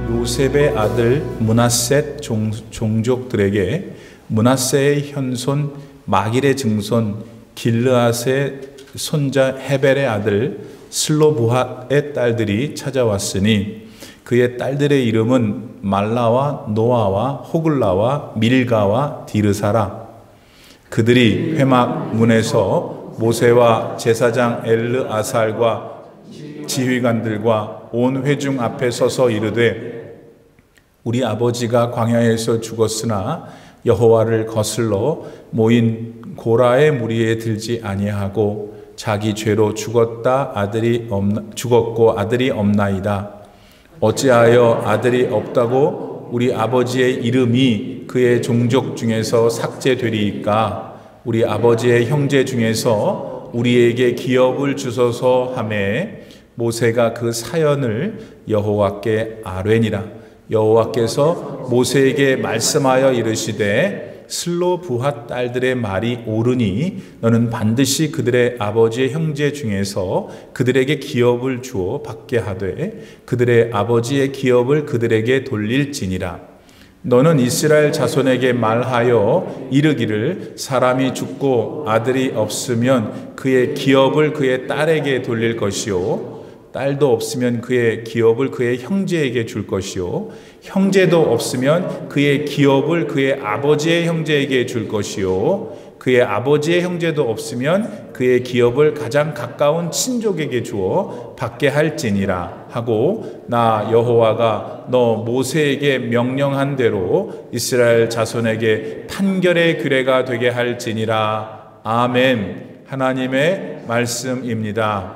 요셉의 아들 므낫셋 종족들에게 므낫세의 현손 마길의 증손 길르앗의 손자 헤벨의 아들 슬로부핫의 딸들이 찾아왔으니 그의 딸들의 이름은 말라와 노아와 호글라와 밀가와 디르사라. 그들이 회막 문에서 모세와 제사장 엘르아살과 지휘관들과 온 회중 앞에 서서 이르되 우리 아버지가 광야에서 죽었으나 여호와를 거슬러 모인 고라의 무리에 들지 아니하고 자기 죄로 죽었고 아들이 없나이다. 어찌하여 아들이 없다고 우리 아버지의 이름이 그의 종족 중에서 삭제되리이까? 우리 아버지의 형제 중에서 우리에게 기업을 주소서 하매 모세가 그 사연을 여호와께 아뢰니라. 여호와께서 모세에게 말씀하여 이르시되 슬로부핫 딸들의 말이 옳으니 너는 반드시 그들의 아버지의 형제 중에서 그들에게 기업을 주어 받게 하되 그들의 아버지의 기업을 그들에게 돌릴지니라. 너는 이스라엘 자손에게 말하여 이르기를 사람이 죽고 아들이 없으면 그의 기업을 그의 딸에게 돌릴 것이요 딸도 없으면 그의 기업을 그의 형제에게 줄 것이요 형제도 없으면 그의 기업을 그의 아버지의 형제에게 줄 것이요 그의 아버지의 형제도 없으면 그의 기업을 가장 가까운 친족에게 주어 받게 할지니라 하고 나 여호와가 너 모세에게 명령한 대로 이스라엘 자손에게 판결의 규례가 되게 할지니라. 아멘. 하나님의 말씀입니다.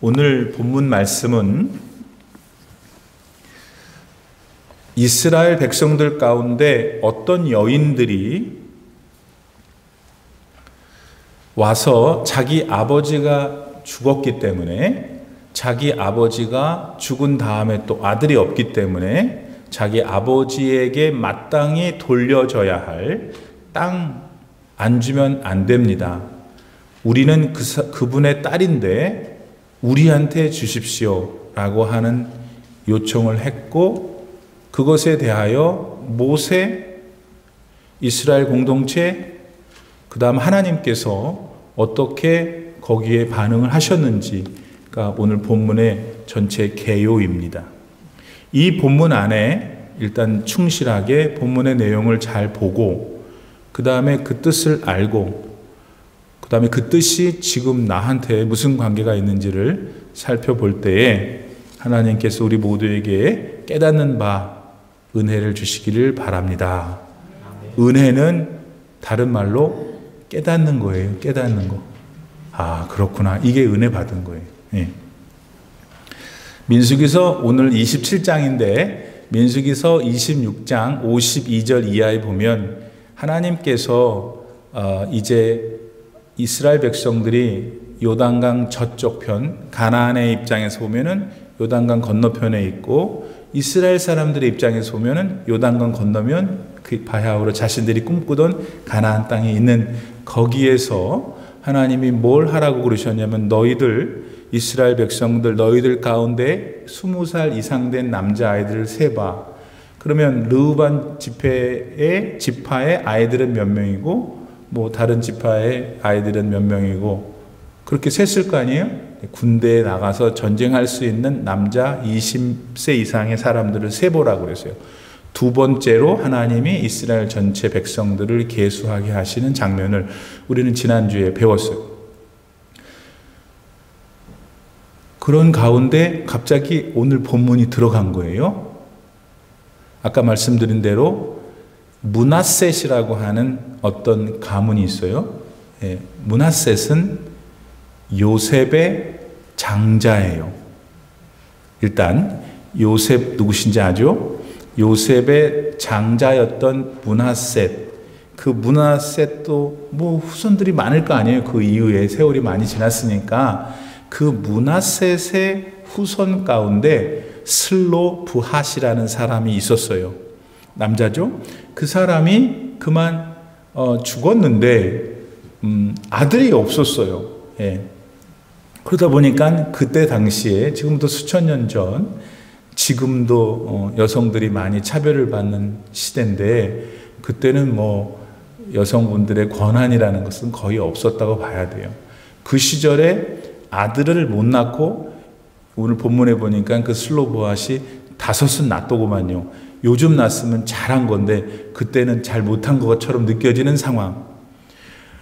오늘 본문 말씀은 이스라엘 백성들 가운데 어떤 여인들이 와서 자기 아버지가 죽었기 때문에 자기 아버지가 죽은 다음에 또 아들이 없기 때문에 자기 아버지에게 마땅히 돌려줘야 할 땅 안 주면 안 됩니다. 우리는 그분의 딸인데 우리한테 주십시오 라고 하는 요청을 했고 그것에 대하여 모세, 이스라엘 공동체, 그 다음 하나님께서 어떻게 거기에 반응을 하셨는지가 오늘 본문의 전체 개요입니다. 이 본문 안에 일단 충실하게 본문의 내용을 잘 보고 그 다음에 그 뜻을 알고 그 다음에 그 뜻이 지금 나한테 무슨 관계가 있는지를 살펴볼 때에 하나님께서 우리 모두에게 깨닫는 바 은혜를 주시기를 바랍니다. 은혜는 다른 말로 깨닫는 거예요. 깨닫는 거. 아, 그렇구나. 이게 은혜 받은 거예요. 네. 민수기서 오늘 27장인데 민수기서 26장 52절 이하에 보면 하나님께서 이제 이스라엘 백성들이 요단강 저쪽 편 가나안의 입장에서 보면은 요단강 건너편에 있고 이스라엘 사람들의 입장에서 보면은 요단강 건너면 그 바야흐로 자신들이 꿈꾸던 가나안 땅에 있는 거기에서 하나님이 뭘 하라고 그러셨냐면 너희들 이스라엘 백성들 너희들 가운데 20살 이상 된 남자아이들을 세봐. 그러면 르우반 지파의 아이들은 몇 명이고 뭐 다른 지파의 아이들은 몇 명이고 그렇게 셌을 거 아니에요? 군대에 나가서 전쟁할 수 있는 남자 20세 이상의 사람들을 세보라고 그랬어요. 두 번째로 하나님이 이스라엘 전체 백성들을 계수하게 하시는 장면을 우리는 지난주에 배웠어요. 그런 가운데 갑자기 오늘 본문이 들어간 거예요. 아까 말씀드린 대로 므낫셋이라고 하는 어떤 가문이 있어요. 예, 므낫셋은 요셉의 장자예요. 일단 요셉 누구신지 아죠? 요셉의 장자였던 므낫셋. 그 므낫셋도 뭐 후손들이 많을 거 아니에요. 그 이후에 세월이 많이 지났으니까 그 므낫셋의 후손 가운데 슬로부핫이라는 사람이 있었어요. 남자죠. 그 사람이 그만 죽었는데 아들이 없었어요. 예. 그러다 보니까 그때 당시에 지금부터 수천 년 전 지금도 여성들이 많이 차별을 받는 시대인데 그때는 뭐 여성분들의 권한이라는 것은 거의 없었다고 봐야 돼요. 그 시절에 아들을 못 낳고 오늘 본문에 보니까 그 슬로보앗이 5은 낳더구만요. 요즘 낳았으면 잘한 건데 그때는 잘 못한 것처럼 느껴지는 상황.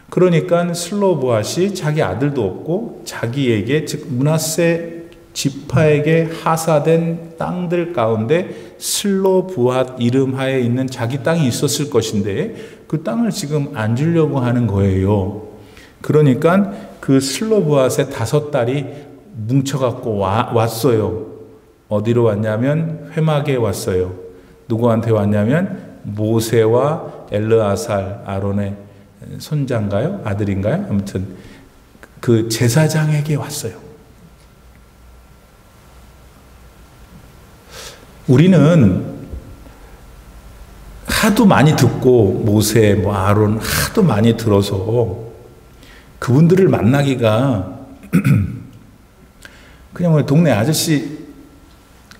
그러니까 슬로보앗이 자기 아들도 없고 자기에게 즉 므낫세 지파에게 하사된 땅들 가운데 슬로보앗 이름 하에 있는 자기 땅이 있었을 것인데 그 땅을 지금 안 주려고 하는 거예요. 그러니까 그 슬로보앗의 5딸이 뭉쳐갖고 왔어요. 어디로 왔냐면 회막에 왔어요. 누구한테 왔냐면 모세와 엘르아살 아론의 손자인가요? 아들인가요? 아무튼 그 제사장에게 왔어요. 우리는 하도 많이 듣고 모세, 뭐 아론 하도 많이 들어서 그분들을 만나기가 그냥 뭐 동네 아저씨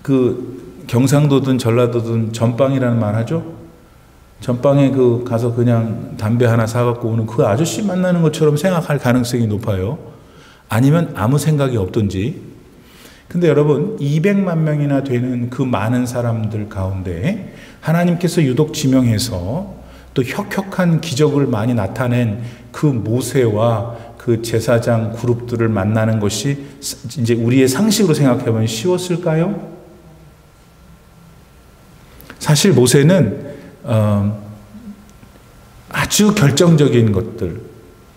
그 경상도든 전라도든 전방이라는 말 하죠? 전방에 그 가서 그냥 담배 하나 사갖고 오는 그 아저씨 만나는 것처럼 생각할 가능성이 높아요. 아니면 아무 생각이 없든지. 근데 여러분 200만 명이나 되는 그 많은 사람들 가운데 하나님께서 유독 지명해서 또 혁혁한 기적을 많이 나타낸 그 모세와 그 제사장 그룹들을 만나는 것이 이제 우리의 상식으로 생각해보면 쉬웠을까요? 사실 모세는 아주 결정적인 것들,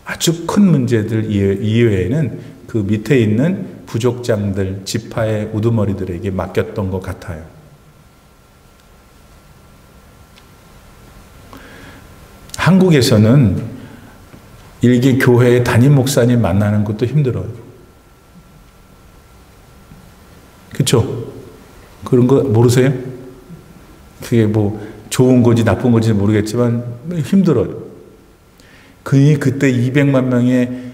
아주 큰 문제들 이외에는 그 밑에 있는 부족장들, 지파의 우두머리들에게 맡겼던 것 같아요. 한국에서는 일개 교회의 담임 목사님 만나는 것도 힘들어요. 그렇죠? 그런 거 모르세요? 그게 뭐 좋은 건지 나쁜 건지 모르겠지만 힘들어요. 그때 200만 명의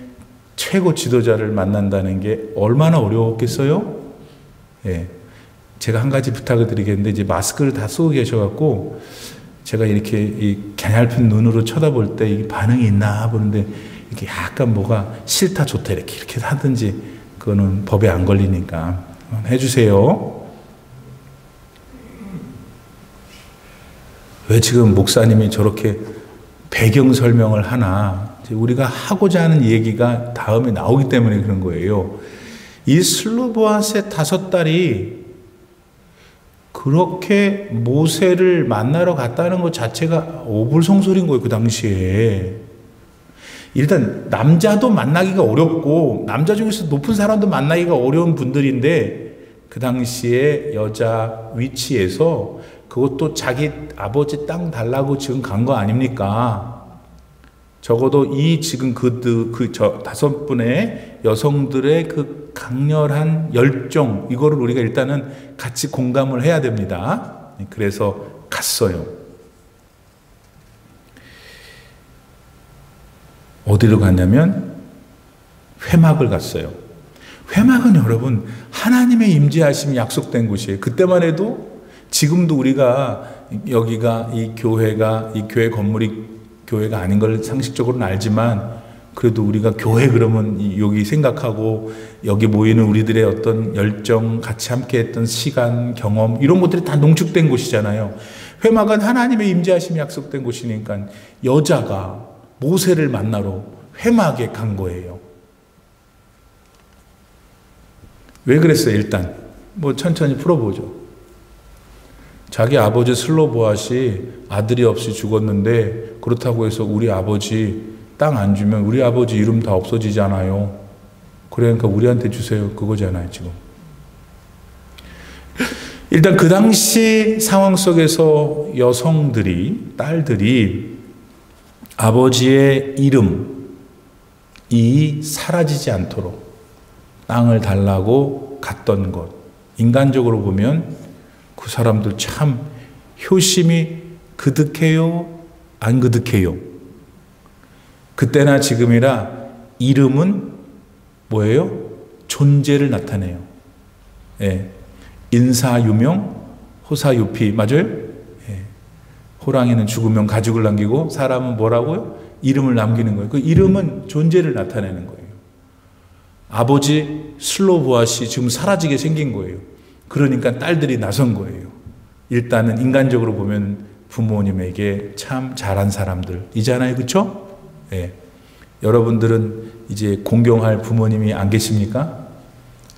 최고 지도자를 만난다는 게 얼마나 어려웠겠어요? 예. 제가 한 가지 부탁을 드리겠는데, 이제 마스크를 다 쓰고 계셔갖고, 제가 이렇게 이 가냘픈 눈으로 쳐다볼 때 이게 반응이 있나 보는데, 이렇게 약간 뭐가 싫다, 좋다, 이렇게 하든지, 그거는 법에 안 걸리니까 해주세요. 왜 지금 목사님이 저렇게 배경 설명을 하나? 우리가 하고자 하는 얘기가 다음에 나오기 때문에 그런 거예요. 이 슬로보앗의 5딸이 그렇게 모세를 만나러 갔다는 것 자체가 오불성설인 거예요, 그 당시에. 일단 남자도 만나기가 어렵고 남자 중에서 높은 사람도 만나기가 어려운 분들인데 그 당시에 여자 위치에서 그것도 자기 아버지 땅 달라고 지금 간 거 아닙니까? 적어도 이 지금 그 5분의 여성들의 그 강렬한 열정, 이거를 우리가 일단은 같이 공감을 해야 됩니다. 그래서 갔어요. 어디로 갔냐면 회막을 갔어요. 회막은 여러분 하나님의 임재하심이 약속된 곳이에요. 그때만 해도 지금도 우리가 여기가 이 교회 건물이 교회가 아닌 걸 상식적으로는 알지만 그래도 우리가 교회 그러면 여기 생각하고 여기 모이는 우리들의 어떤 열정, 같이 함께 했던 시간, 경험 이런 것들이 다 농축된 곳이잖아요. 회막은 하나님의 임재하심이 약속된 곳이니까 여자가 모세를 만나러 회막에 간 거예요. 왜 그랬어요? 일단 뭐 천천히 풀어보죠. 자기 아버지 슬로보앗이 아들이 없이 죽었는데 그렇다고 해서 우리 아버지 땅 안 주면 우리 아버지 이름 다 없어지잖아요. 그러니까 우리한테 주세요. 그거잖아요, 지금. 일단 그 당시 상황 속에서 여성들이, 딸들이 아버지의 이름이 사라지지 않도록 땅을 달라고 갔던 것. 인간적으로 보면 그 사람들 참 효심이 그득해요? 안 그득해요? 그때나 지금이나 이름은 뭐예요? 존재를 나타내요. 예. 인사유명, 호사유피, 맞아요? 예. 호랑이는 죽으면 가죽을 남기고 사람은 뭐라고요? 이름을 남기는 거예요. 그 이름은 존재를 나타내는 거예요. 아버지 슬로보아시 지금 사라지게 생긴 거예요. 그러니까 딸들이 나선 거예요. 일단은 인간적으로 보면 부모님에게 참 잘한 사람들이잖아요. 그렇죠? 예. 여러분들은 이제 공경할 부모님이 안 계십니까?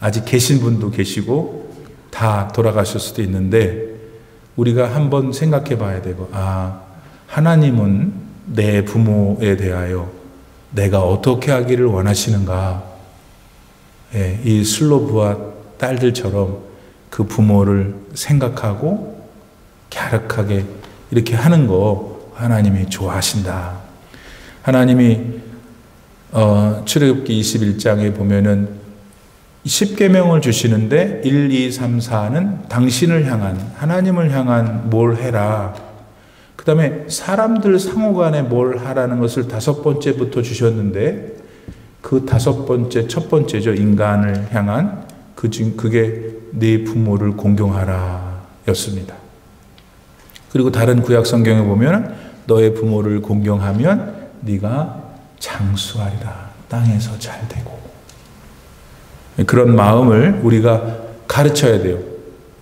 아직 계신 분도 계시고 다 돌아가실 수도 있는데 우리가 한번 생각해 봐야 되고, 하나님은 내 부모에 대하여 내가 어떻게 하기를 원하시는가. 예, 이 슬로브와 딸들처럼 그 부모를 생각하고 갸륵하게 이렇게 하는 거 하나님이 좋아하신다. 하나님이 출애굽기 21장에 보면은 10계명을 주시는데 1, 2, 3, 4는 당신을 향한, 하나님을 향한 뭘 해라. 그 다음에 사람들 상호간에 뭘 하라는 것을 5번째부터 주셨는데 그 5번째, 첫 번째죠. 인간을 향한 그게 네 부모를 공경하라 였습니다. 그리고 다른 구약 성경에 보면 너의 부모를 공경하면 네가 장수하리라. 땅에서 잘 되고. 그런 마음을 우리가 가르쳐야 돼요.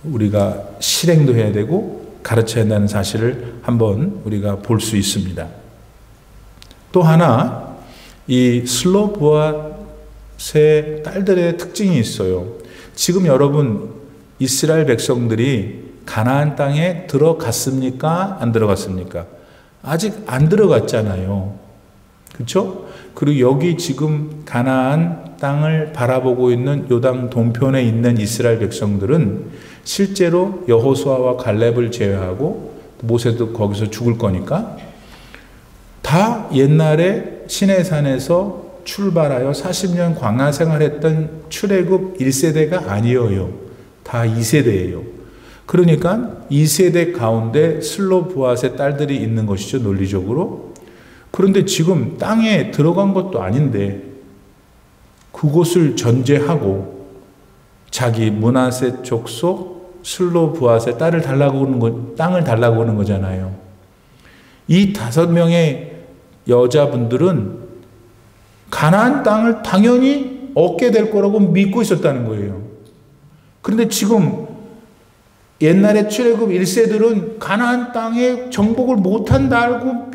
우리가 실행도 해야 되고 가르쳐야 한다는 사실을 한번 우리가 볼 수 있습니다. 또 하나, 이 슬로보아스의 딸들의 특징이 있어요. 지금 여러분 이스라엘 백성들이 가나안 땅에 들어갔습니까? 안 들어갔습니까? 아직 안 들어갔잖아요. 그렇죠? 그리고 여기 지금 가나안 땅을 바라보고 있는 요단 동편에 있는 이스라엘 백성들은 실제로 여호수아와 갈렙을 제외하고 모세도 거기서 죽을 거니까 다 옛날에 시내산에서 출발하여 40년 광야 생활했던 출애굽 1세대가 아니에요. 다 2세대예요. 그러니까 2세대 가운데 슬로보아스의 딸들이 있는 것이죠. 논리적으로. 그런데 지금 땅에 들어간 것도 아닌데 그곳을 전제하고 자기 므낫세 족속 슬로보아스의 땅을 달라고 하는 거잖아요. 이 5명의 여자분들은 가나안 땅을 당연히 얻게 될 거라고 믿고 있었다는 거예요. 그런데 지금 옛날에 출애굽 1세들은 가나안 땅에 정복을 못한다고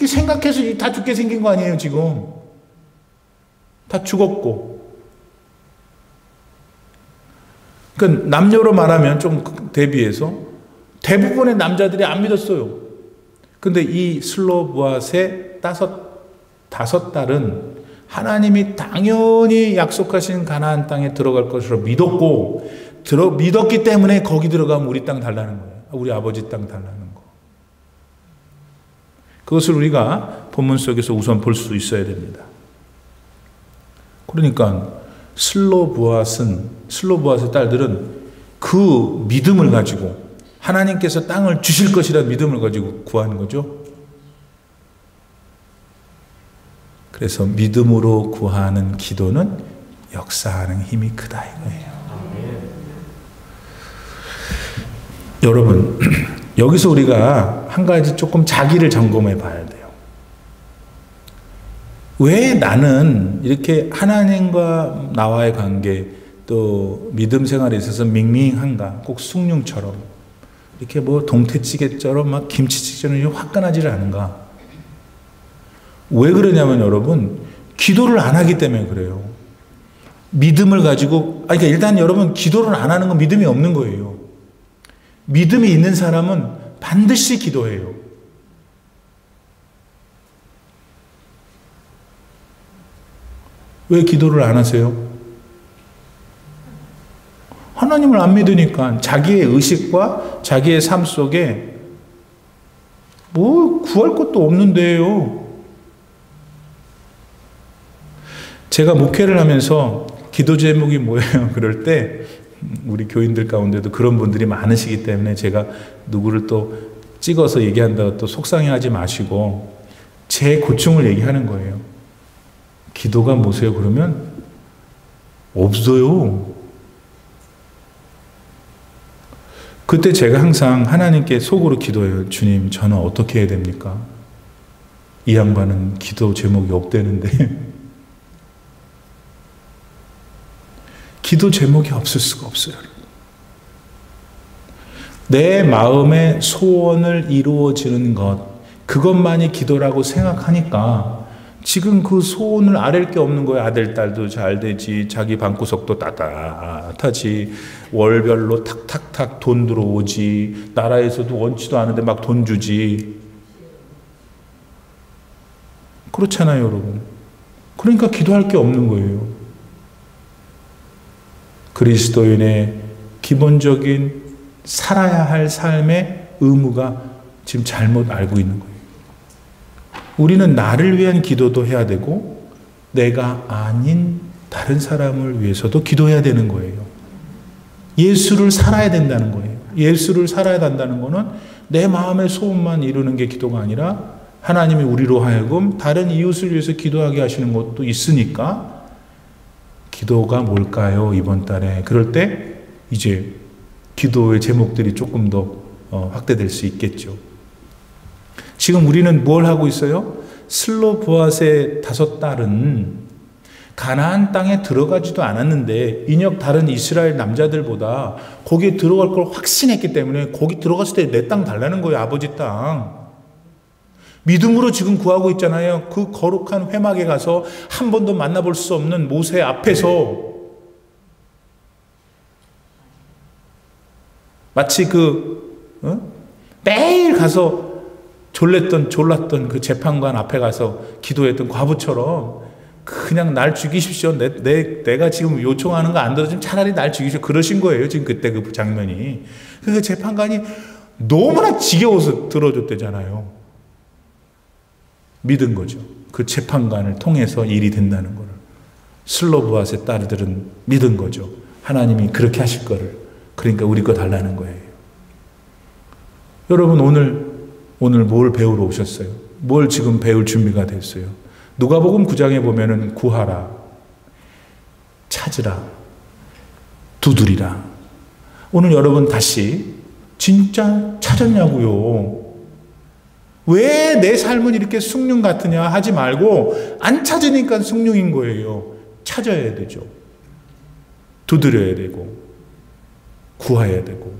생각해서 다 죽게 생긴 거 아니에요, 지금. 다 죽었고. 그러니까 남녀로 말하면 좀 대비해서 대부분의 남자들이 안 믿었어요. 근데 이 슬로보아스의 5 딸은 하나님이 당연히 약속하신 가나안 땅에 들어갈 것으로 믿었고, 믿었기 때문에 거기 들어가면 우리 땅 달라는 거예요. 우리 아버지 땅 달라는 거. 그것을 우리가 본문 속에서 우선 볼 수 있어야 됩니다. 그러니까 슬로보아스의 딸들은 그 믿음을 가지고 하나님께서 땅을 주실 것이라는 믿음을 가지고 구하는 거죠. 그래서 믿음으로 구하는 기도는 역사하는 힘이 크다 이거예요. 여러분, 여기서 우리가 한 가지 조금 자기를 점검해 봐야 돼요. 왜 나는 이렇게 하나님과 나와의 관계, 또 믿음 생활에 있어서 밍밍한가? 꼭 숭늉처럼 이렇게 뭐 동태찌개처럼 막 김치찌개처럼 화끈하지를 않은가? 왜 그러냐면 여러분, 기도를 안 하기 때문에 그래요. 믿음을 가지고, 그러니까 일단 여러분 기도를 안 하는 건 믿음이 없는 거예요. 믿음이 있는 사람은 반드시 기도해요. 왜 기도를 안 하세요? 하나님을 안 믿으니까 자기의 의식과 자기의 삶 속에 뭐 구할 것도 없는데요. 제가 목회를 하면서 기도 제목이 뭐예요? 그럴 때 우리 교인들 가운데도 그런 분들이 많으시기 때문에 제가 누구를 또 찍어서 얘기한다고 또 속상해하지 마시고 제 고충을 얘기하는 거예요. 기도가 뭐세요? 그러면 없어요. 그때 제가 항상 하나님께 속으로 기도해요. 주님, 저는 어떻게 해야 됩니까? 이 양반은 기도 제목이 없대는데. 기도 제목이 없을 수가 없어요. 내 마음의 소원을 이루어지는 것, 그것만이 기도라고 생각하니까 지금 그 소원을 아랠 게 없는 거예요. 아들, 딸도 잘 되지, 자기 방구석도 따뜻하지, 월별로 탁탁탁 돈 들어오지, 나라에서도 원치도 않은데 막 돈 주지. 그렇잖아요, 여러분. 그러니까 기도할 게 없는 거예요. 그리스도인의 기본적인 살아야 할 삶의 의무가 지금 잘못 알고 있는 거예요. 우리는 나를 위한 기도도 해야 되고 내가 아닌 다른 사람을 위해서도 기도해야 되는 거예요. 예수를 살아야 된다는 거예요. 예수를 살아야 한다는 거는 내 마음의 소원만 이루는 게 기도가 아니라 하나님이 우리로 하여금 다른 이웃을 위해서 기도하게 하시는 것도 있으니까 기도가 뭘까요? 이번 달에. 그럴 때 이제 기도의 제목들이 조금 더 확대될 수 있겠죠. 지금 우리는 뭘 하고 있어요? 슬로보앗의 5딸은 가나안 땅에 들어가지도 않았는데 인역 다른 이스라엘 남자들보다 거기에 들어갈 걸 확신했기 때문에 거기 들어갔을 때 내 땅 달라는 거예요. 아버지 땅. 믿음으로 지금 구하고 있잖아요. 그 거룩한 회막에 가서 한 번도 만나볼 수 없는 모세 앞에서 마치 매일 가서 졸랐던 그 재판관 앞에 가서 기도했던 과부처럼 그냥 날 죽이십시오. 내가 지금 요청하는 거 안 들어주면 차라리 날 죽이십시오. 그러신 거예요. 지금 그때 그 장면이. 그 재판관이 너무나 지겨워서 들어줬대잖아요. 믿은 거죠. 그 재판관을 통해서 일이 된다는 거를. 슬로보앗의 딸들은 믿은 거죠. 하나님이 그렇게 하실 거를. 그러니까 우리 거 달라는 거예요. 여러분 오늘 뭘 배우러 오셨어요? 뭘 지금 배울 준비가 됐어요? 누가복음 9장에 보면은 구하라, 찾으라, 두드리라. 오늘 여러분 다시 진짜 찾았냐고요? 왜 내 삶은 이렇게 숭늉 같으냐 하지 말고 안 찾으니까 숭늉인 거예요. 찾아야 되죠. 두드려야 되고 구해야 되고.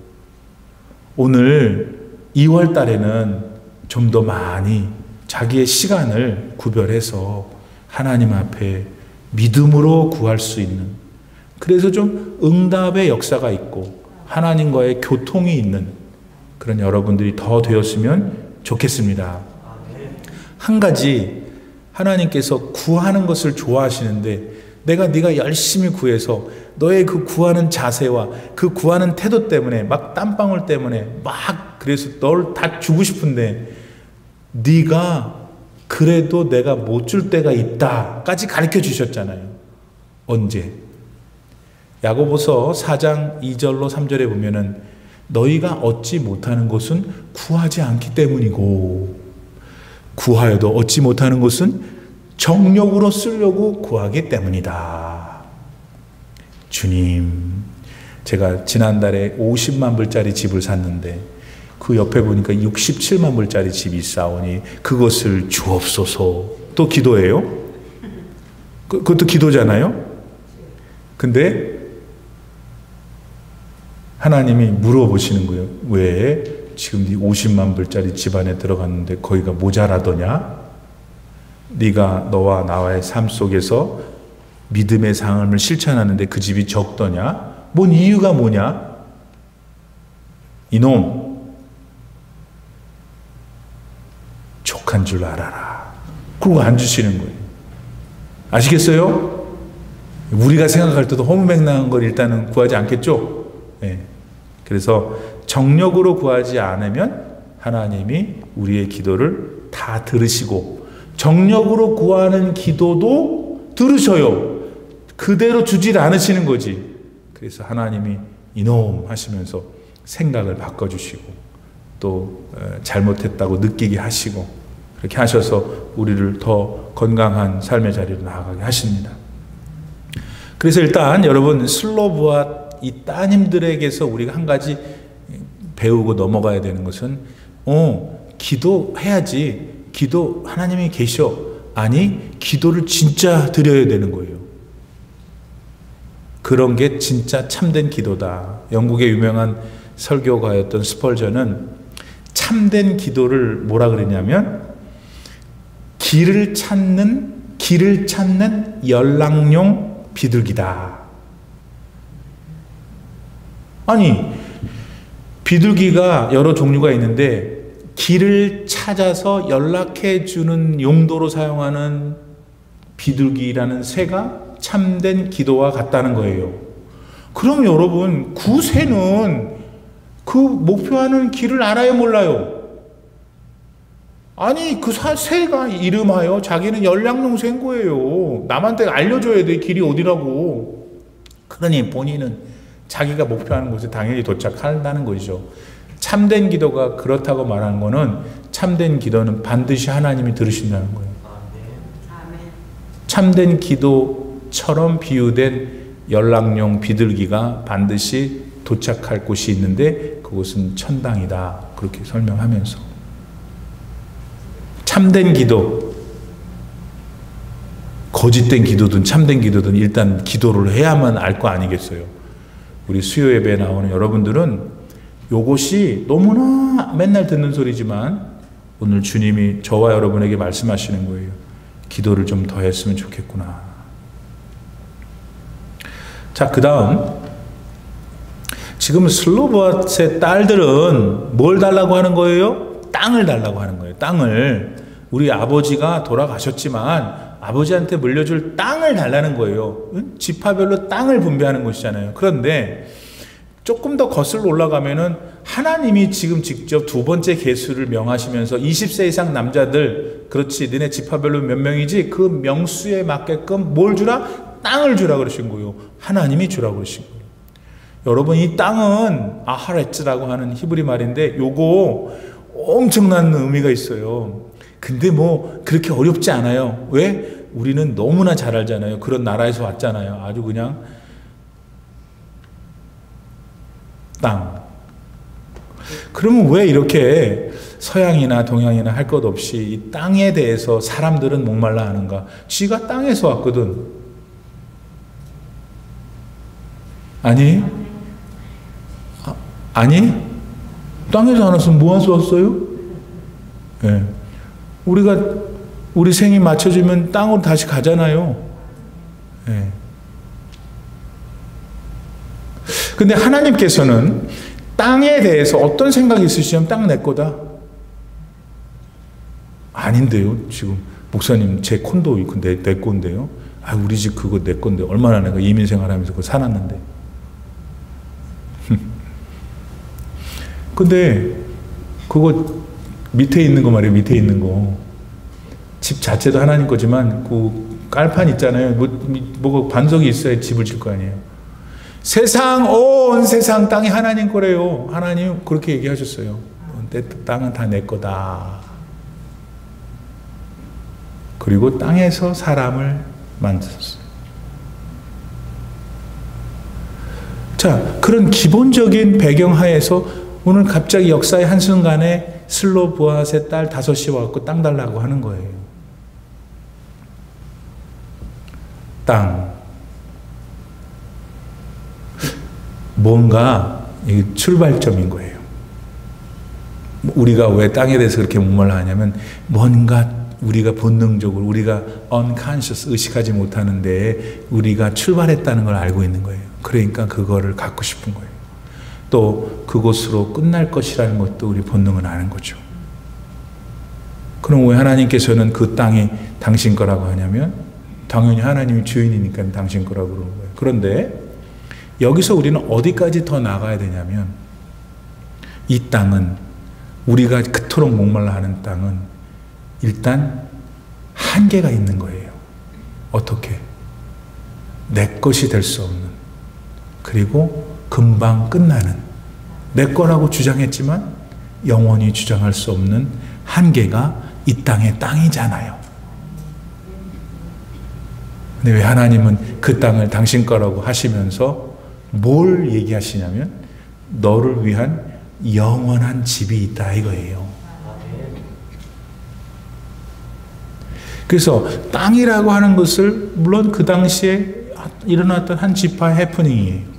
오늘 2월 달에는 좀 더 많이 자기의 시간을 구별해서 하나님 앞에 믿음으로 구할 수 있는, 그래서 좀 응답의 역사가 있고 하나님과의 교통이 있는 그런 여러분들이 더 되었으면 좋겠습니다. 한 가지, 하나님께서 구하는 것을 좋아하시는데 네가 열심히 구해서 너의 그 구하는 자세와 그 구하는 태도 때문에 막 땀방울 때문에 막 그래서 널 다 주고 싶은데 네가 그래도 내가 못 줄 때가 있다까지 가르쳐 주셨잖아요. 언제? 야고보서 4장 2절로 3절에 보면은 너희가 얻지 못하는 것은 구하지 않기 때문이고 구하여도 얻지 못하는 것은 정욕으로 쓰려고 구하기 때문이다. 주님, 제가 지난달에 50만 불짜리 집을 샀는데 그 옆에 보니까 67만 불짜리 집이 있사오니 그것을 주옵소서. 또 기도예요? 그것도 기도잖아요? 근데 하나님이 물어보시는 거예요. 왜 지금 네 50만 불짜리 집 안에 들어갔는데 거기가 모자라더냐? 네가 너와 나와의 삶 속에서 믿음의 삶을 실천하는데 그 집이 적더냐? 뭔 이유가 뭐냐? 이놈, 족한 줄 알아라. 그러고 안 주시는 거예요. 아시겠어요? 우리가 생각할 때도 허무맹랑한 걸 일단은 구하지 않겠죠? 네. 그래서 정력으로 구하지 않으면 하나님이 우리의 기도를 다 들으시고 정력으로 구하는 기도도 들으셔요. 그대로 주질 않으시는 거지. 그래서 하나님이 이놈 하시면서 생각을 바꿔주시고 또 잘못했다고 느끼게 하시고 그렇게 하셔서 우리를 더 건강한 삶의 자리로 나아가게 하십니다. 그래서 일단 여러분 슬로브와 이 따님들에게서 우리가 한 가지 배우고 넘어가야 되는 것은 기도해야지. 기도 하나님이 계셔. 아니, 기도를 진짜 드려야 되는 거예요. 그런 게 진짜 참된 기도다. 영국의 유명한 설교가였던 스펄전은 참된 기도를 뭐라 그러냐면 길을 찾는 연락용 비둘기다. 아니, 비둘기가 여러 종류가 있는데 길을 찾아서 연락해 주는 용도로 사용하는 비둘기라는 새가 참된 기도와 같다는 거예요. 그럼 여러분, 그 새는 그 목표하는 길을 알아요, 몰라요? 아니, 그 새가 이름하여 자기는 연락용 새인 거예요. 남한테 알려줘야 돼, 길이 어디라고. 그러니 본인은 자기가 목표하는 곳에 당연히 도착한다는 거죠. 참된 기도가 그렇다고 말하는 거는 참된 기도는 반드시 하나님이 들으신다는 거예요. 참된 기도처럼 비유된 연락용 비둘기가 반드시 도착할 곳이 있는데 그곳은 천당이다. 그렇게 설명하면서 참된 기도, 거짓된 기도든 참된 기도든 일단 기도를 해야만 알 거 아니겠어요. 우리 수요 예배에 나오는 여러분들은 요것이 너무나 맨날 듣는 소리지만 오늘 주님이 저와 여러분에게 말씀하시는 거예요. 기도를 좀 더 했으면 좋겠구나. 자, 그 다음 지금 슬로브앗의 딸들은 뭘 달라고 하는 거예요? 땅을 달라고 하는 거예요. 땅을. 우리 아버지가 돌아가셨지만 아버지한테 물려줄 땅을 달라는 거예요. 지파별로 땅을 분배하는 것이잖아요. 그런데 조금 더 거슬러 올라가면은 하나님이 지금 직접 두 번째 계수를 명하시면서 20세 이상 남자들, 그렇지, 너네 지파별로 몇 명이지? 그 명수에 맞게끔 뭘 주라? 땅을 주라 그러신 거예요. 하나님이 주라 그러신 거예요. 여러분, 이 땅은 아하레츠라고 하는 히브리 말인데 요거 엄청난 의미가 있어요. 근데 뭐 그렇게 어렵지 않아요. 왜? 우리는 너무나 잘 알잖아요. 그런 나라에서 왔잖아요. 아주 그냥 땅. 그러면 왜 이렇게 서양이나 동양이나 할 것 없이 이 땅에 대해서 사람들은 목말라 하는가? 쥐가 땅에서 왔거든. 아니? 아니? 땅에서 안 왔으면 뭐해서 왔어요? 네. 우리 생이 맞춰지면 땅으로 다시 가잖아요. 네. 근데 하나님께서는 땅에 대해서 어떤 생각이 있으시면 땅 내 거다? 아닌데요. 지금 목사님 제 콘도 있고 내 건데요. 아, 우리 집 그거 내 건데 얼마나 내가 이민 생활하면서 그거 살았는데. 근데 그거 밑에 있는 거 말이에요. 밑에 있는 거. 집 자체도 하나님 거지만 그 깔판 있잖아요. 뭐가 반석이 있어야 집을 질 거 아니에요. 온 세상 땅이 하나님 거래요. 하나님 그렇게 얘기하셨어요. 내 땅은 다 내 거다. 그리고 땅에서 사람을 만드셨어요. 자, 그런 기본적인 배경 하에서 오늘 갑자기 역사의 한순간에 슬로브앗의 딸 5이 와갖고 땅 달라고 하는 거예요. 땅. 뭔가 출발점인 거예요. 우리가 왜 땅에 대해서 그렇게 목말라 하냐면 뭔가 우리가 본능적으로 우리가 unconscious 의식하지 못하는데 우리가 출발했다는 걸 알고 있는 거예요. 그러니까 그거를 갖고 싶은 거예요. 또 그곳으로 끝날 것이라는 것도 우리 본능은 아는 거죠. 그럼 왜 하나님께서는 그 땅이 당신 거라고 하냐면 당연히 하나님이 주인이니까 당신 거라고 그러는 거예요. 그런데 여기서 우리는 어디까지 더 나가야 되냐면 이 땅은 우리가 그토록 목말라 하는 땅은 일단 한계가 있는 거예요. 어떻게? 내 것이 될 수 없는, 그리고 금방 끝나는, 내 거라고 주장했지만 영원히 주장할 수 없는 한계가 이 땅의 땅이잖아요. 근데 왜 하나님은 그 땅을 당신 거라고 하시면서 뭘 얘기하시냐면 너를 위한 영원한 집이 있다 이거예요. 그래서 땅이라고 하는 것을 물론 그 당시에 일어났던 한 지파의 해프닝이에요.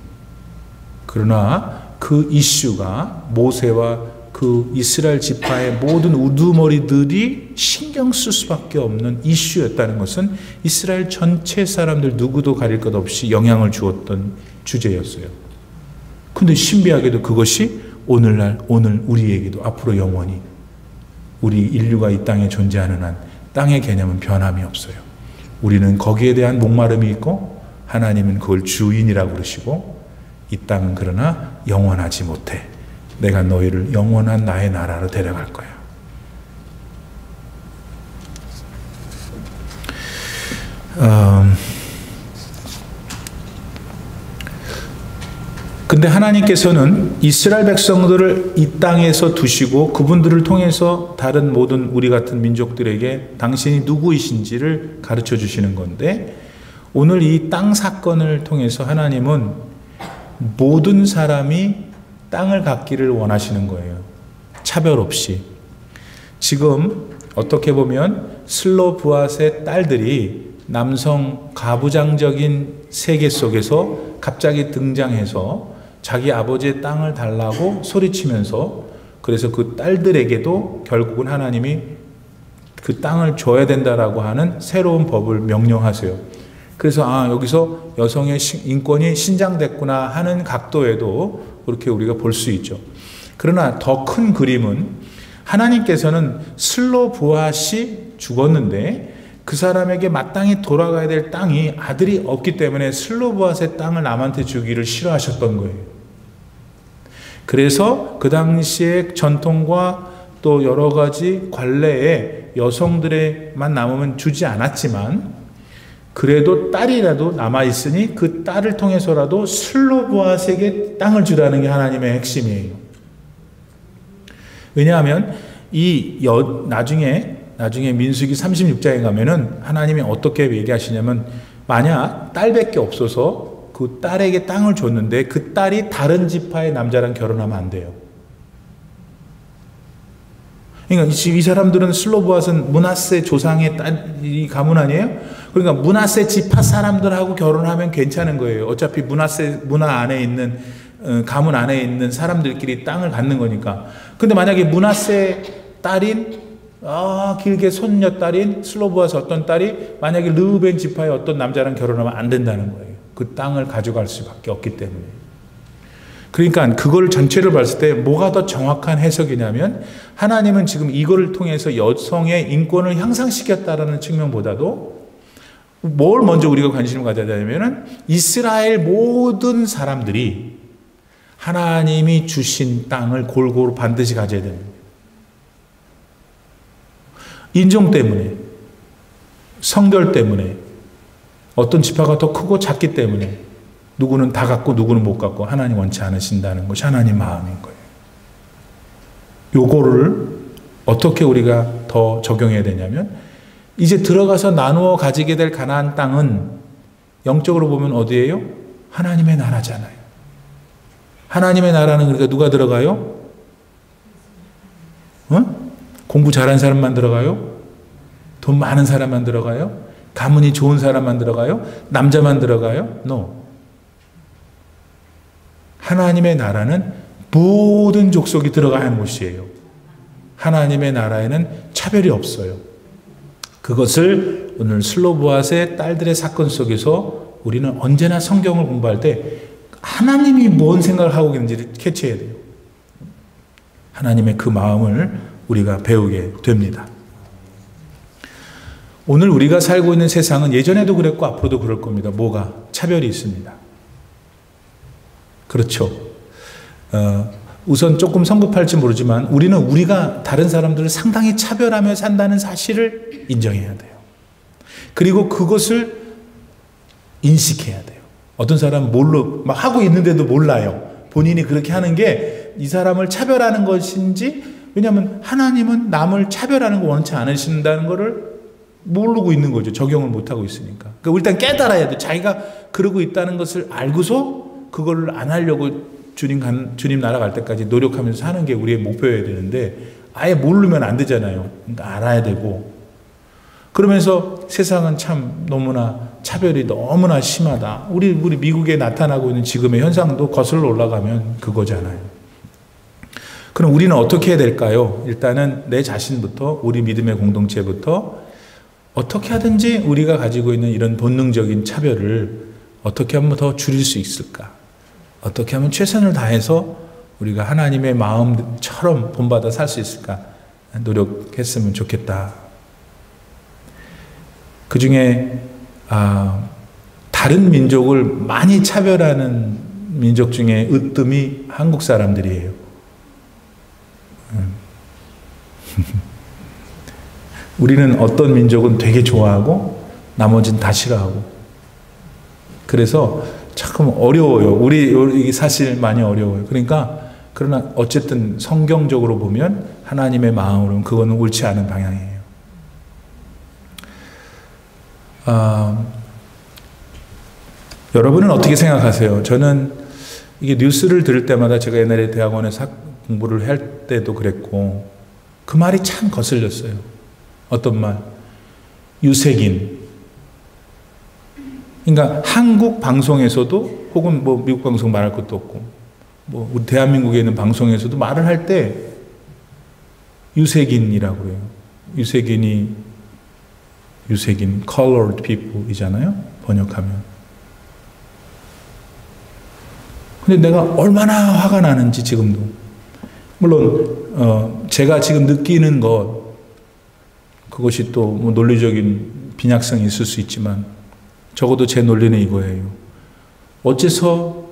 그러나 그 이슈가 모세와 그 이스라엘 지파의 모든 우두머리들이 신경 쓸 수밖에 없는 이슈였다는 것은 이스라엘 전체 사람들 누구도 가릴 것 없이 영향을 주었던 주제였어요. 근데 신비하게도 그것이 오늘날 오늘 우리에게도 앞으로 영원히 우리 인류가 이 땅에 존재하는 한 땅의 개념은 변함이 없어요. 우리는 거기에 대한 목마름이 있고 하나님은 그걸 주인이라고 그러시고 이 땅은 그러나 영원하지 못해. 내가 너희를 영원한 나의 나라로 데려갈 거야. 근데 하나님께서는 이스라엘 백성들을 이 땅에서 두시고 그분들을 통해서 다른 모든 우리 같은 민족들에게 당신이 누구이신지를 가르쳐 주시는 건데 오늘 이 땅 사건을 통해서 하나님은 모든 사람이 땅을 갖기를 원하시는 거예요. 차별 없이. 지금 어떻게 보면 슬로브앗의 딸들이 남성 가부장적인 세계 속에서 갑자기 등장해서 자기 아버지의 땅을 달라고 소리치면서 그래서 그 딸들에게도 결국은 하나님이 그 땅을 줘야 된다라고 하는 새로운 법을 명령하세요. 그래서 여기서 여성의 인권이 신장됐구나 하는 각도에도 그렇게 우리가 볼 수 있죠. 그러나 더 큰 그림은 하나님께서는 슬로브앗이 죽었는데 그 사람에게 마땅히 돌아가야 될 땅이 아들이 없기 때문에 슬로브앗의 땅을 남한테 주기를 싫어하셨던 거예요. 그래서 그 당시의 전통과 또 여러 가지 관례에 여성들에만 남으면 주지 않았지만 그래도 딸이라도 남아있으니 그 딸을 통해서라도 슬로브앗에게 땅을 주라는 게 하나님의 핵심이에요. 왜냐하면 나중에 민수기 36장에 가면은 하나님이 어떻게 얘기하시냐면 만약 딸밖에 없어서 그 딸에게 땅을 줬는데 그 딸이 다른 지파의 남자랑 결혼하면 안 돼요. 그러니까 이 사람들은 슬로브앗은 므낫세 조상의 딸이 가문 아니에요? 그러니까 므낫세 지파 사람들하고 결혼하면 괜찮은 거예요. 어차피 문화 안에 있는 가문 안에 있는 사람들끼리 땅을 갖는 거니까. 근데 만약에 므낫세 딸인 길게 손녀딸인 슬로브앗 어떤 딸이 만약에 르우벤 지파의 어떤 남자랑 결혼하면 안 된다는 거예요. 그 땅을 가져갈 수밖에 없기 때문에. 그러니까 그걸 전체를 봤을 때 뭐가 더 정확한 해석이냐면 하나님은 지금 이거를 통해서 여성의 인권을 향상시켰다라는 측면보다도 뭘 먼저 우리가 관심을 가져야 되냐면 이스라엘 모든 사람들이 하나님이 주신 땅을 골고루 반드시 가져야 됩니다. 인종 때문에, 성별 때문에, 어떤 지파가 더 크고 작기 때문에 누구는 다 갖고 누구는 못 갖고 하나님 원치 않으신다는 것이 하나님 마음인 거예요. 요거를 어떻게 우리가 더 적용해야 되냐면 이제 들어가서 나누어 가지게 될 가나안 땅은 영적으로 보면 어디예요? 하나님의 나라잖아요. 하나님의 나라는 그러니까 누가 들어가요? 공부 잘한 사람만 들어가요? 돈 많은 사람만 들어가요? 가문이 좋은 사람만 들어가요? 남자만 들어가요? No. 하나님의 나라는 모든 족속이 들어가는 곳이에요. 하나님의 나라에는 차별이 없어요. 그것을 오늘 슬로브앗의 딸들의 사건 속에서 우리는 언제나 성경을 공부할 때 하나님이 뭔 생각을 하고 있는지를 캐치해야 돼요. 하나님의 그 마음을 우리가 배우게 됩니다. 오늘 우리가 살고 있는 세상은 예전에도 그랬고 앞으로도 그럴 겁니다. 뭐가? 차별이 있습니다. 그렇죠. 우선 조금 성급할지 모르지만 우리는 우리가 다른 사람들을 상당히 차별하며 산다는 사실을 인정해야 돼요. 그리고 그것을 인식해야 돼요. 어떤 사람은 막 하고 있는데도 몰라요. 본인이 그렇게 하는 게 이 사람을 차별하는 것인지, 왜냐하면 하나님은 남을 차별하는 거 원치 않으신다는 것을 모르고 있는 거죠. 적용을 못하고 있으니까. 그러니까 일단 깨달아야 돼. 자기가 그러고 있다는 것을 알고서 그걸 안 하려고 주님 나라 갈 때까지 노력하면서 사는 게 우리의 목표여야 되는데 아예 모르면 안 되잖아요. 그러니까 알아야 되고. 그러면서 세상은 참 너무나 차별이 너무나 심하다. 우리 미국에 나타나고 있는 지금의 현상도 거슬러 올라가면 그거잖아요. 그럼 우리는 어떻게 해야 될까요? 일단은 내 자신부터, 우리 믿음의 공동체부터 어떻게 하든지 우리가 가지고 있는 이런 본능적인 차별을 어떻게 하면 더 줄일 수 있을까? 어떻게 하면 최선을 다해서 우리가 하나님의 마음처럼 본받아 살 수 있을까? 노력했으면 좋겠다. 그 중에 다른 민족을 많이 차별하는 민족 중에 으뜸이 한국 사람들이에요. 우리는 어떤 민족은 되게 좋아하고 나머지는 다 싫어하고. 그래서 참 어려워요. 우리 사실 많이 어려워요. 그러나 어쨌든 성경적으로 보면 하나님의 마음으로는 그거는 옳지 않은 방향이에요. 여러분은 어떻게 생각하세요? 저는 이게 뉴스를 들을 때마다 제가 옛날에 대학원에서 공부를 할 때도 그랬고 그 말이 참 거슬렸어요. 어떤 말? 유색인. 그러니까 한국 방송에서도 혹은 뭐 미국 방송 말할 것도 없고 뭐 우리 대한민국에 있는 방송에서도 말을 할 때 유색인이라고 해요. 유색인, colored people이잖아요. 번역하면. 근데 내가 얼마나 화가 나는지 지금도. 물론 제가 지금 느끼는 것 그것이 또 뭐 논리적인 빈약성이 있을 수 있지만 적어도 제 논리는 이거예요. 어째서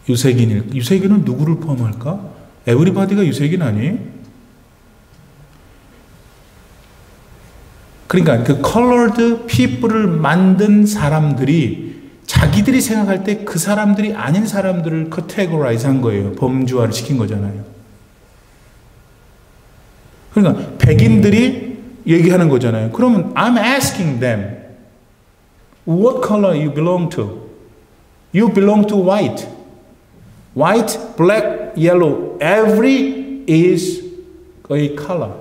유색인은 누구를 포함할까? 에브리바디가 유색인 아니에요? 그러니까 그 colored people을 만든 사람들이 자기들이 생각할 때 그 사람들이 아닌 사람들을 categorize 한 거예요. 범주화를 시킨 거잖아요. 그러니까 백인들이 얘기하는 거잖아요. 그러면 I'm asking them, what color you belong to? You belong to white. White, black, yellow, every is a color.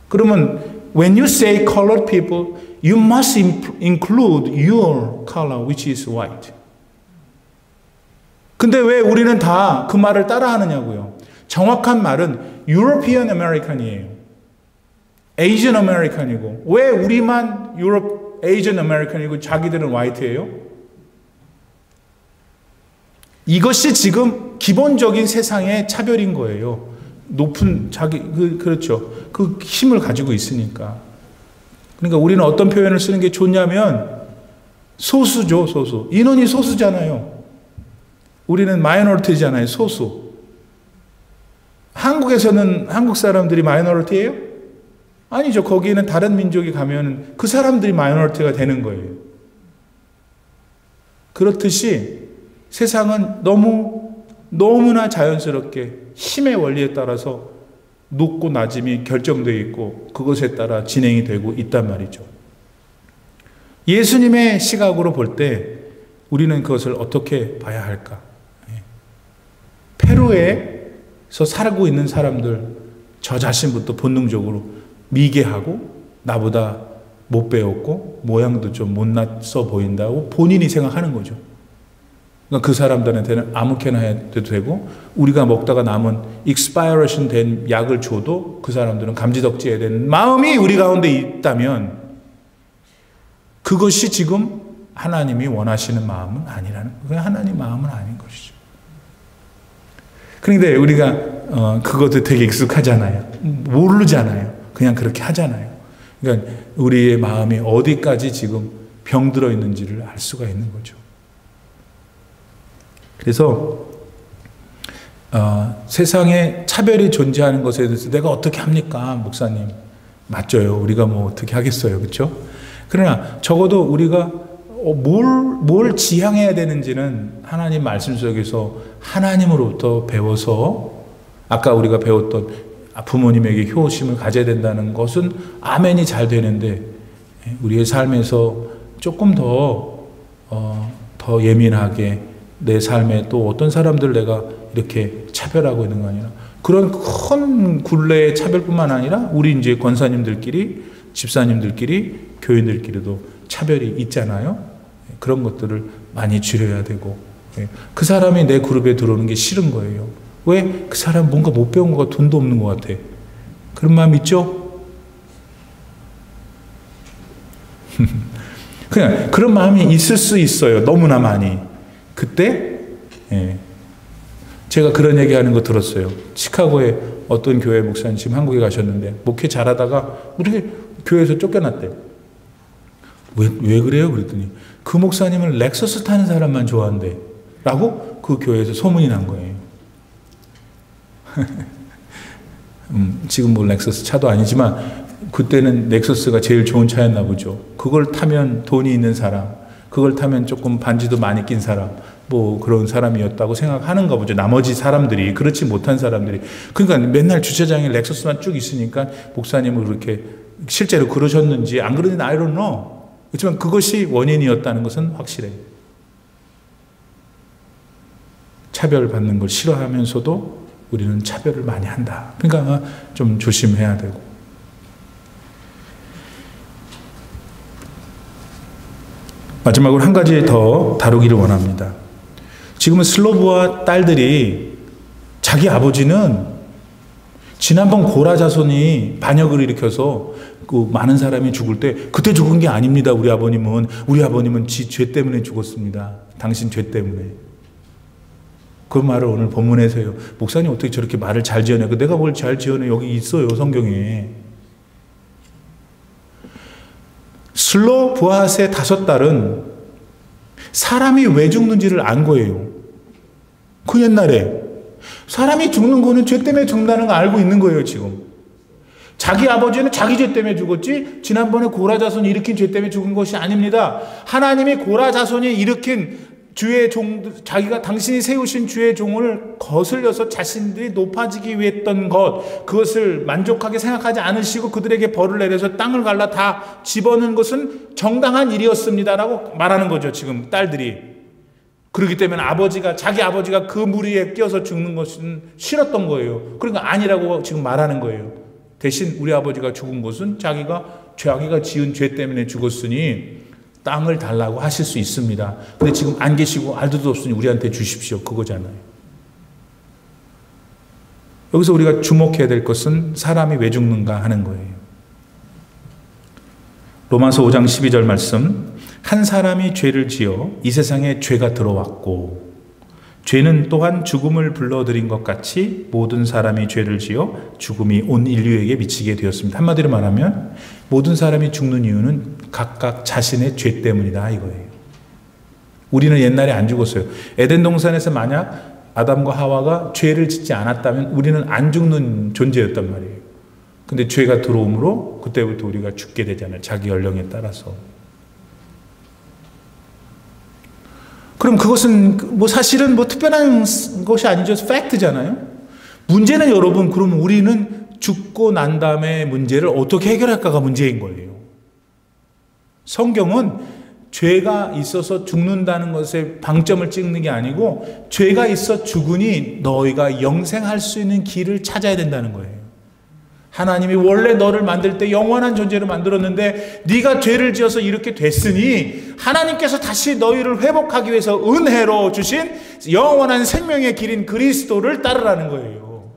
그러면 when you say colored people, you must include your color, which is white. 근데 왜 우리는 다 그 말을 따라하느냐고요. 정확한 말은 European American이에요. Asian American이고. 왜 우리만 Asian American이고 자기들은 화이트예요? 이것이 지금 기본적인 세상의 차별인 거예요. 높은 그렇죠. 그 힘을 가지고 있으니까. 그러니까 우리는 어떤 표현을 쓰는 게 좋냐면 소수죠, 소수. 인원이 소수잖아요. 우리는 마이너리티잖아요, 소수. 한국에서는 한국 사람들이 마이너리티예요? 아니죠. 거기는 다른 민족이 가면 그 사람들이 마이너리티가 되는 거예요. 그렇듯이 세상은 너무나 자연스럽게 힘의 원리에 따라서 높고 낮음이 결정되어 있고 그것에 따라 진행이 되고 있단 말이죠. 예수님의 시각으로 볼 때 우리는 그것을 어떻게 봐야 할까? 페루에서 살고 있는 사람들 저 자신부터 본능적으로 미개하고 나보다 못 배웠고 모양도 좀 못났어 보인다고 본인이 생각하는 거죠. 그러니까 그 사람들한테는 아무렇게나 해도 되고 우리가 먹다가 남은 expiration 된 약을 줘도 그 사람들은 감지덕지해야 되는 마음이 우리 가운데 있다면 그것이 지금 하나님이 원하시는 마음은 아니라는 거예요. 하나님 마음은 아닌 것이죠. 그런데 우리가 그것도 되게 익숙하잖아요. 모르잖아요. 그냥 그렇게 하잖아요. 그러니까 우리의 마음이 어디까지 지금 병들어 있는지를 알 수가 있는 거죠. 그래서 세상에 차별이 존재하는 것에 대해서 내가 어떻게 합니까, 목사님? 맞죠요. 우리가 뭐 어떻게 하겠어요, 그렇죠? 그러나 적어도 우리가 뭘 지향해야 되는지는 하나님 말씀 속에서 하나님으로부터 배워서 아까 우리가 배웠던 부모님에게 효심을 가져야 된다는 것은 아멘이 잘 되는데 우리의 삶에서 조금 더 예민하게 내 삶에 또 어떤 사람들 내가 이렇게 차별하고 있는 거 아니라 그런 큰 굴레의 차별뿐만 아니라 우리 이제 권사님들끼리 집사님들끼리 교인들끼리도 차별이 있잖아요. 그런 것들을 많이 줄여야 되고 그 사람이 내 그룹에 들어오는 게 싫은 거예요. 왜? 그 사람 뭔가 못 배운 것 같아. 돈도 없는 것 같아. 그런 마음 있죠? 그냥 그런 마음이 있을 수 있어요. 너무나 많이. 그때 제가 그런 얘기하는 거 들었어요. 시카고에 어떤 교회 목사님 지금 한국에 가셨는데 목회 잘하다가 우리 교회에서 쫓겨났대. 왜 그래요? 그랬더니 그 목사님은 렉서스 타는 사람만 좋아한대 라고 그 교회에서 소문이 난 거예요. 지금 뭐 렉서스 차도 아니지만 그때는 렉서스가 제일 좋은 차였나 보죠. 그걸 타면 돈이 있는 사람, 그걸 타면 조금 반지도 많이 낀 사람, 뭐 그런 사람이었다고 생각하는가 보죠. 나머지 사람들이, 그렇지 못한 사람들이. 그러니까 맨날 주차장에 렉서스만 쭉 있으니까 목사님은 그렇게 실제로 그러셨는지 안 그러는지 I don't know. 그렇지만 그것이 원인이었다는 것은 확실해요. 차별받는 걸 싫어하면서도 우리는 차별을 많이 한다. 그러니까 좀 조심해야 되고. 마지막으로 한 가지 더 다루기를 원합니다. 지금은 슬로브와 딸들이 자기 아버지는 지난번 고라 자손이 반역을 일으켜서 그 많은 사람이 죽을 때 그때 죽은 게 아닙니다. 우리 아버님은 지 죄 때문에 죽었습니다. 당신 죄 때문에. 그 말을 오늘 본문에서 해요. 목사님 어떻게 저렇게 말을 잘 지어내? 내가 뭘 잘 지어내? 여기 있어요, 성경에. 슬로브앗의 5딸은 사람이 왜 죽는지를 안 거예요. 그 옛날에 사람이 죽는 거는 죄 때문에 죽는다는 거 알고 있는 거예요, 지금. 자기 아버지는 자기 죄 때문에 죽었지 지난번에 고라 자손이 일으킨 죄 때문에 죽은 것이 아닙니다. 하나님이 고라 자손이 일으킨 주의 자기가 당신이 세우신 주의 종을 거슬려서 자신들이 높아지기 위해 했던 것, 그것을 만족하게 생각하지 않으시고 그들에게 벌을 내려서 땅을 갈라 다 집어넣은 것은 정당한 일이었습니다라고 말하는 거죠, 지금 딸들이. 그렇기 때문에 자기 아버지가 그 무리에 끼어서 죽는 것은 싫었던 거예요. 그러니까 아니라고 지금 말하는 거예요. 대신 우리 아버지가 죽은 것은 자기가 지은 죄 때문에 죽었으니 땅을 달라고 하실 수 있습니다. 근데 지금 안 계시고 알 수도 없으니 우리한테 주십시오. 그거잖아요. 여기서 우리가 주목해야 될 것은 사람이 왜 죽는가 하는 거예요. 로마서 5장 12절 말씀. 한 사람이 죄를 지어 이 세상에 죄가 들어왔고 죄는 또한 죽음을 불러들인 것 같이 모든 사람이 죄를 지어 죽음이 온 인류에게 미치게 되었습니다. 한마디로 말하면 모든 사람이 죽는 이유는 각각 자신의 죄 때문이다 이거예요. 우리는 옛날에 안 죽었어요. 에덴 동산에서 만약 아담과 하와가 죄를 짓지 않았다면 우리는 안 죽는 존재였단 말이에요. 근데 죄가 들어오므로 그때부터 우리가 죽게 되잖아요. 자기 연령에 따라서. 그럼 그것은 사실은 특별한 것이 아니죠. 팩트잖아요. 문제는 여러분, 그럼 우리는 죽고 난 다음에 문제를 어떻게 해결할까가 문제인 거예요. 성경은 죄가 있어서 죽는다는 것에 방점을 찍는 게 아니고 죄가 있어 죽으니 너희가 영생할 수 있는 길을 찾아야 된다는 거예요. 하나님이 원래 너를 만들 때 영원한 존재로 만들었는데 네가 죄를 지어서 이렇게 됐으니 하나님께서 다시 너희를 회복하기 위해서 은혜로 주신 영원한 생명의 길인 그리스도를 따르라는 거예요.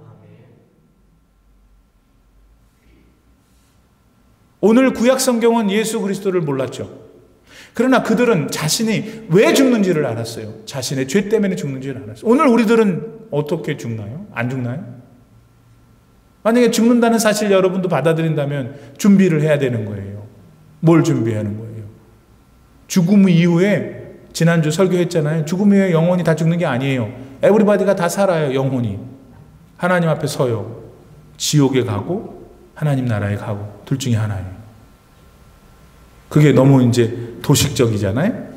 오늘 구약 성경은 예수 그리스도를 몰랐죠. 그러나 그들은 자신이 왜 죽는지를 알았어요. 자신의 죄 때문에 죽는지를 알았어요. 오늘 우리들은 어떻게 죽나요? 안 죽나요? 만약에 죽는다는 사실 여러분도 받아들인다면 준비를 해야 되는 거예요. 뭘 준비하는 거예요? 죽음 이후에 지난주 설교했잖아요. 죽음 이후에 영혼이 다 죽는 게 아니에요. 에브리바디가 다 살아요. 영혼이. 하나님 앞에 서요. 지옥에 가고 하나님 나라에 가고 둘 중에 하나예요. 그게 너무 이제 도식적이잖아요.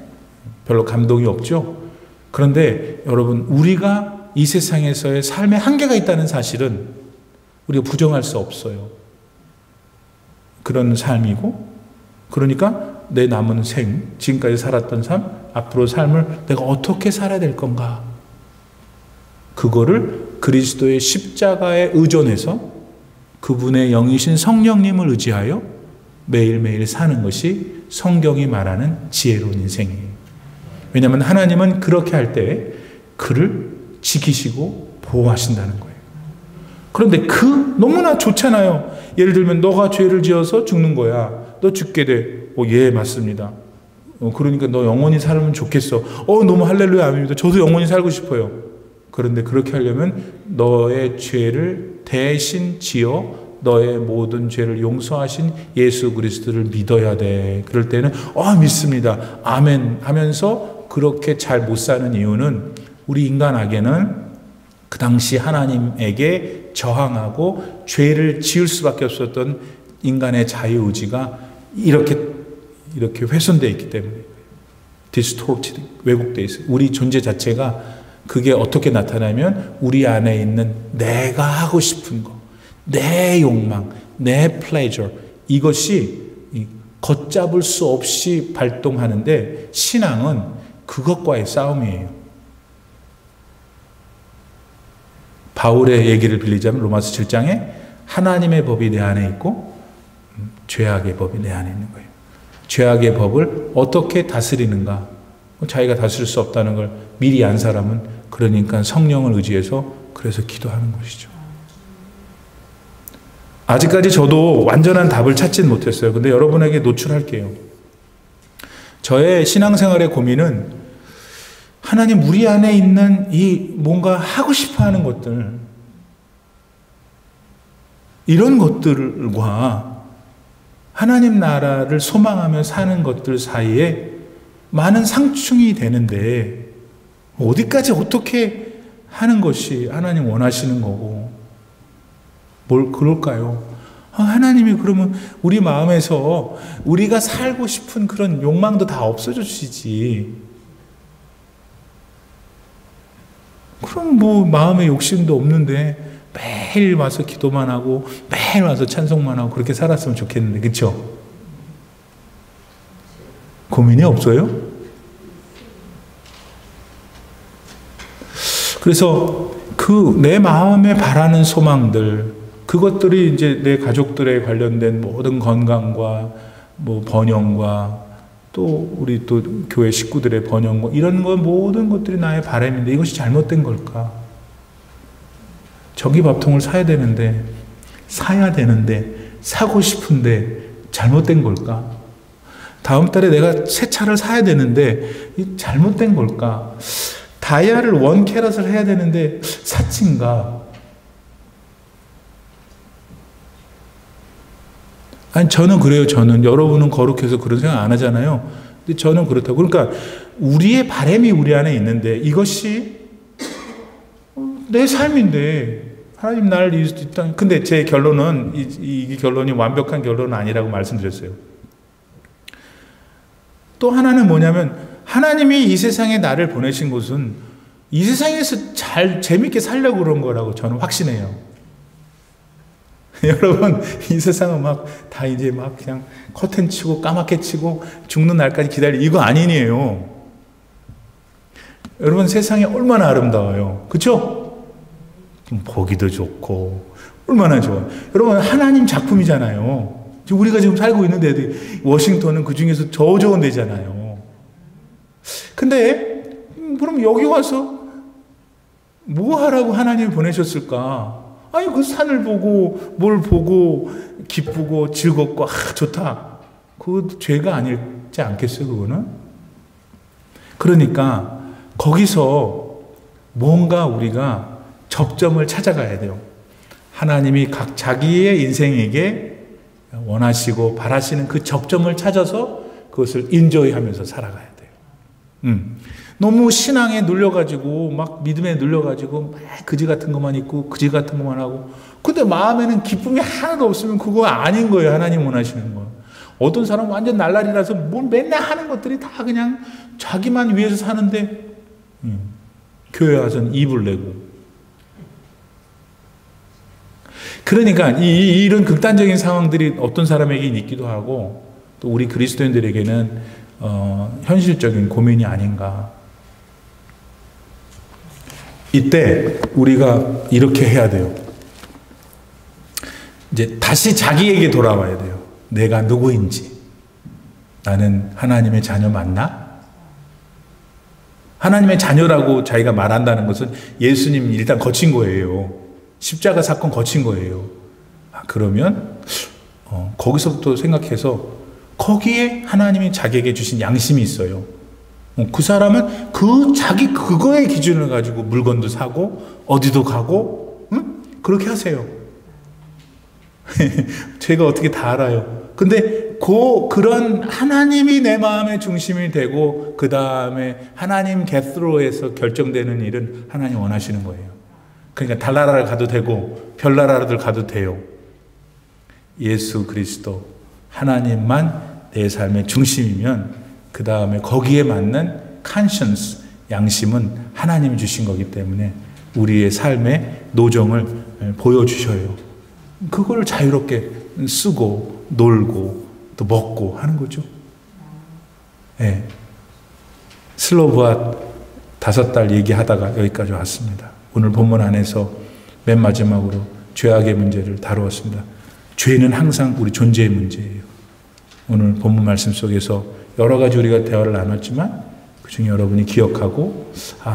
별로 감동이 없죠. 그런데 여러분, 우리가 이 세상에서의 삶에 한계가 있다는 사실은 우리가 부정할 수 없어요. 그런 삶이고, 그러니까 내 남은 생, 지금까지 살았던 삶, 앞으로 삶을 내가 어떻게 살아야 될 건가? 그거를 그리스도의 십자가에 의존해서 그분의 영이신 성령님을 의지하여 매일매일 사는 것이 성경이 말하는 지혜로운 인생이에요. 왜냐하면 하나님은 그렇게 할 때 그를 지키시고 보호하신다는 거예요. 그런데 너무나 좋잖아요. 예를 들면 너가 죄를 지어서 죽는 거야. 너 죽게 돼. 예, 맞습니다. 그러니까 너 영원히 살면 좋겠어. 너무 할렐루야 아멘입니다. 저도 영원히 살고 싶어요. 그런데 그렇게 하려면 너의 죄를 대신 지어 너의 모든 죄를 용서하신 예수 그리스도를 믿어야 돼. 그럴 때는 믿습니다. 아멘 하면서 그렇게 잘 못 사는 이유는 우리 인간에게는 그 당시 하나님에게 저항하고 죄를 지을 수밖에 없었던 인간의 자유의지가 이렇게 훼손되어 있기 때문에 distorted, 왜곡되어 있어요. 우리 존재 자체가 그게 어떻게 나타나면 우리 안에 있는 내가 하고 싶은 거, 내 욕망, 내 pleasure, 이것이 걷잡을 수 없이 발동하는데 신앙은 그것과의 싸움이에요. 바울의 얘기를 빌리자면 로마서 7장에 하나님의 법이 내 안에 있고 죄악의 법이 내 안에 있는 거예요. 죄악의 법을 어떻게 다스리는가? 자기가 다스릴 수 없다는 걸 미리 안 사람은 그러니까 성령을 의지해서 그래서 기도하는 것이죠. 아직까지 저도 완전한 답을 찾진 못했어요. 근데 여러분에게 노출할게요. 저의 신앙생활의 고민은 하나님 우리 안에 있는 이 뭔가 하고 싶어 하는 것들, 이런 것들과 하나님 나라를 소망하며 사는 것들 사이에 많은 상충이 되는데 어디까지 어떻게 하는 것이 하나님 원하시는 거고 뭘 그럴까요? 하나님이 그러면 우리 마음에서 우리가 살고 싶은 그런 욕망도 다 없어져 주시지. 그럼 뭐 마음에 욕심도 없는데 매일 와서 기도만 하고 매일 와서 찬송만 하고 그렇게 살았으면 좋겠는데, 그렇죠? 고민이 없어요? 그래서 내 마음에 바라는 소망들, 그것들이 이제 내 가족들에 관련된 모든 건강과 뭐 번영과 또 우리 또 교회 식구들의 번영과 이런 거 모든 것들이 나의 바람인데 이것이 잘못된 걸까? 전기밥통을 사야 되는데 사고 싶은데 잘못된 걸까? 다음 달에 내가 새 차를 사야 되는데 잘못된 걸까? 다이아를 1캐럿을 해야 되는데 사치인가? 아니, 저는 그래요. 여러분은 거룩해서 그런 생각 안 하잖아요. 근데 저는 그렇다고. 그러니까 우리의 바람이 우리 안에 있는데 이것이 내 삶인데 하나님 나를 근데 제 결론은 이 결론이 완벽한 결론은 아니라고 말씀드렸어요. 또 하나는 뭐냐면 하나님이 이 세상에 나를 보내신 것은 이 세상에서 재밌게 살려고 그런 거라고 저는 확신해요. 여러분, 이 세상은 다 이제 그냥 커튼 치고 까맣게 치고 죽는 날까지 이거 아니에요. 여러분, 세상이 얼마나 아름다워요. 그렇죠? 보기도 좋고 얼마나 좋아요. 여러분, 하나님 작품이잖아요. 우리가 지금 살고 있는 데도 워싱턴은 그 중에서 저 좋은 데잖아요. 근데 그럼 여기 와서 뭐 하라고 하나님이 보내셨을까? 아니, 그 산을 보고 뭘 보고 기쁘고 즐겁고 좋다. 그거 죄가 아니지 않겠어요, 그거는? 그러니까 거기서 뭔가 우리가 접점을 찾아가야 돼요. 하나님이 각 자기의 인생에게 원하시고 바라시는 그 접점을 찾아서 그것을 인조이하면서 살아가야 돼요. 너무 신앙에 눌려가지고 믿음에 눌려가지고 막 그지 같은 것만 있고 그지 같은 것만 하고 근데 마음에는 기쁨이 하나도 없으면 그거 아닌 거예요. 하나님 원하시는 거. 어떤 사람은 완전 날라리라서 뭘 맨날 하는 것들이 다 그냥 자기만 위해서 사는데 교회 와서는 입을 내고 그러니까 이런 극단적인 상황들이 어떤 사람에게는 있기도 하고 또 우리 그리스도인들에게는 현실적인 고민이 아닌가. 이때 우리가 이렇게 해야 돼요. 이제 다시 자기에게 돌아와야 돼요. 내가 누구인지. 나는 하나님의 자녀 맞나? 하나님의 자녀라고 자기가 말한다는 것은 예수님 일단 거친 거예요. 십자가 사건 거친 거예요. 그러면 거기서부터 생각해서 거기에 하나님이 자기에게 주신 양심이 있어요. 그 사람은 자기 그거의 기준을 가지고 물건도 사고 어디도 가고 그렇게 하세요. 제가 어떻게 다 알아요. 근데 그런 하나님이 내 마음의 중심이 되고 그 다음에 하나님 겟스로에서 결정되는 일은 하나님 원하시는 거예요. 그러니까 달나라를 가도 되고 별나라를 가도 돼요. 예수 그리스도 하나님만 내 삶의 중심이면 그 다음에 거기에 맞는 conscience, 양심은 하나님이 주신 거기 때문에 우리의 삶의 노정을 보여주셔요. 그걸 자유롭게 쓰고 놀고 또 먹고 하는 거죠. 네. 슬로브와 5달 얘기하다가 여기까지 왔습니다. 오늘 본문 안에서 맨 마지막으로 죄악의 문제를 다루었습니다. 죄는 항상 우리 존재의 문제예요. 오늘 본문 말씀 속에서 여러 가지 우리가 대화를 나눴지만 그중에 여러분이 기억하고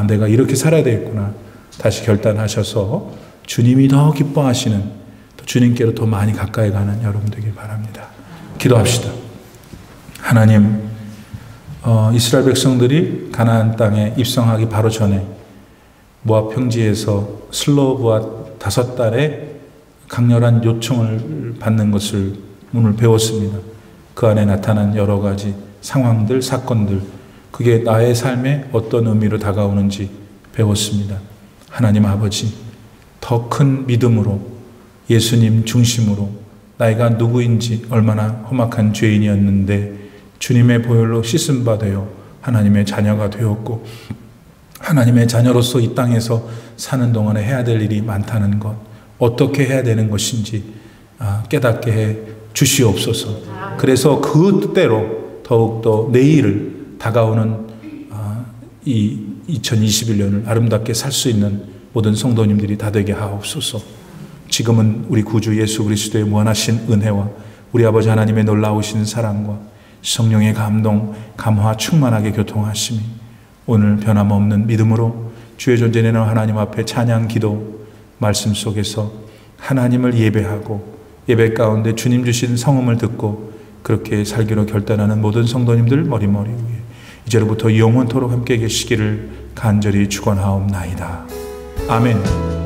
내가 이렇게 살아야 되겠구나 다시 결단하셔서 주님이 더 기뻐하시는 주님께로 더 많이 가까이 가는 여러분 되길 바랍니다. 기도합시다. 하나님, 이스라엘 백성들이 가나안 땅에 입성하기 바로 전에 모압 평지에서 슬로브와 5달의 강렬한 요청을 받는 것을 오늘 배웠습니다. 그 안에 나타난 여러 가지 상황들, 사건들, 그게 나의 삶에 어떤 의미로 다가오는지 배웠습니다. 하나님 아버지, 더 큰 믿음으로 예수님 중심으로 나이가 누구인지 얼마나 험악한 죄인이었는데 주님의 보혈로 씻음 바 되어 하나님의 자녀가 되었고 하나님의 자녀로서 이 땅에서 사는 동안에 해야 될 일이 많다는 것, 어떻게 해야 되는 것인지 깨닫게 해 주시옵소서. 그래서 그 뜻대로 더욱더 내일을 다가오는 이 2021년을 아름답게 살 수 있는 모든 성도님들이 다 되게 하옵소서. 지금은 우리 구주 예수 그리스도의 무한하신 은혜와 우리 아버지 하나님의 놀라우신 사랑과 성령의 감동, 감화 충만하게 교통하심이 오늘 변함없는 믿음으로 주의 존재는 하나님 앞에 찬양 기도 말씀 속에서 하나님을 예배하고 예배 가운데 주님 주신 성음을 듣고 그렇게 살기로 결단하는 모든 성도님들 머리머리 위에 이제로부터 영원토록 함께 계시기를 간절히 축원하옵나이다. 아멘.